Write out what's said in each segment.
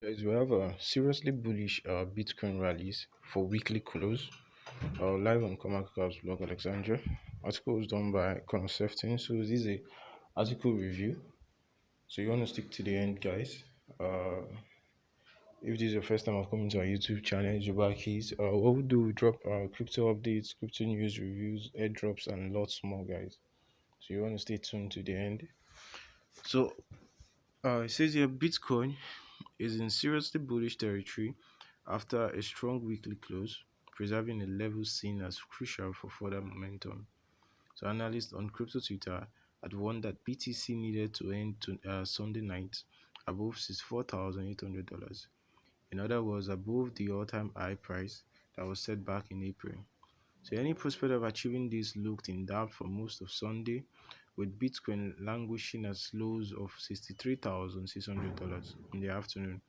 Guys, we have a seriously bullish Bitcoin rallies for weekly close. Live on Coinmarketcap's blog Alexandria. Article was done by Connor Sefton. So this is a article review. So you want to stick to the end, guys. If this is your first time of coming to our YouTube channel, it's Akahilz. What we do, we drop crypto updates, crypto news reviews, airdrops, and lots more, guys. So you want to stay tuned to the end. So it says here Bitcoin is in seriously bullish territory after a strong weekly close, preserving a level seen as crucial for further momentum. So analysts on crypto Twitter had warned that BTC needed to end Sunday night above $64,800. In other words, above the all-time high price that was set back in April. So any prospect of achieving this looked in doubt for most of Sunday, with Bitcoin languishing at lows of $63,600 in the afternoon.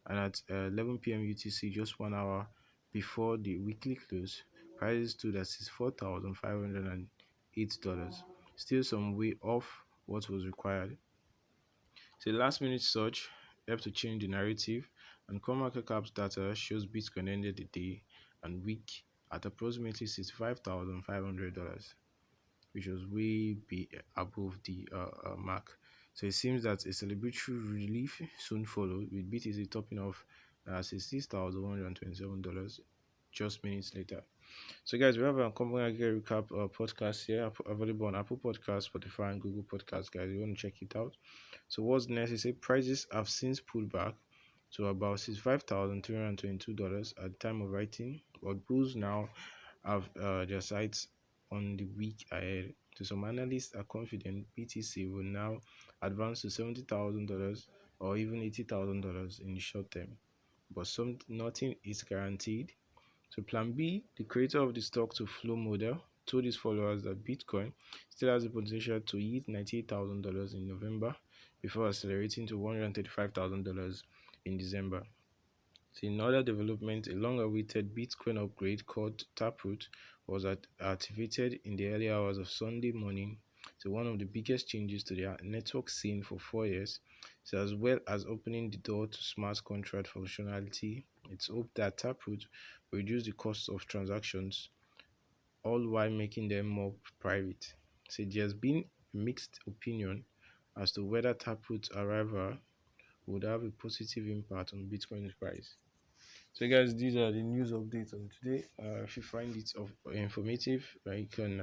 And at 11 p.m. UTC, just 1 hour before the weekly close, prices stood at $64,508, still some way off what was required. So the last minute surge helped to change the narrative, and CoinMarketCap's data shows Bitcoin ended the day and week at approximately $65,500, which was way above the mark. So it seems that a celebratory relief soon followed, with BTC topping off $66,127 just minutes later. So, guys, we have a company recap podcast here available on Apple Podcasts, Spotify, and Google Podcasts. Guys, you want to check it out. So, what's next? Is prices have since pulled back to about $65,322 at the time of writing, but bulls now have their sights on the week ahead. So some analysts are confident BTC will now advance to $70,000 or even $80,000 in the short term, but nothing is guaranteed. So Plan B, the creator of the stock to flow model, told his followers that Bitcoin still has the potential to hit $98,000 in November before accelerating to $135,000 in December. So in other development, a long-awaited Bitcoin upgrade called Taproot was activated in the early hours of Sunday morning. So one of the biggest changes to the network scene for 4 years. So as well as opening the door to smart contract functionality, it's hoped that Taproot will reduce the cost of transactions, all while making them more private. So there's been a mixed opinion as to whether Taproot's arrival would have a positive impact on Bitcoin's price. So, guys, these are the news updates on today. If you find it informative, you can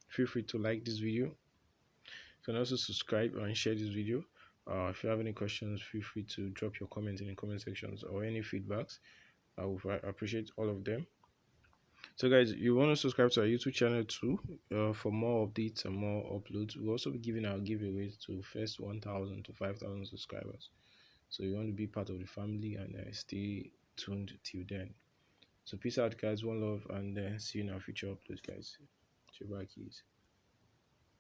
feel free to like this video. You can also subscribe and share this video. If you have any questions, feel free to drop your comments in the comment sections or any feedbacks. I will appreciate all of them. So, guys, you want to subscribe to our YouTube channel too for more updates and more uploads. We'll also be giving our giveaways to first 1,000 to 5,000 subscribers. So, you want to be part of the family and stay tuned till then. So peace out, guys. One love, and see you in our future uploads, guys. It's your keys.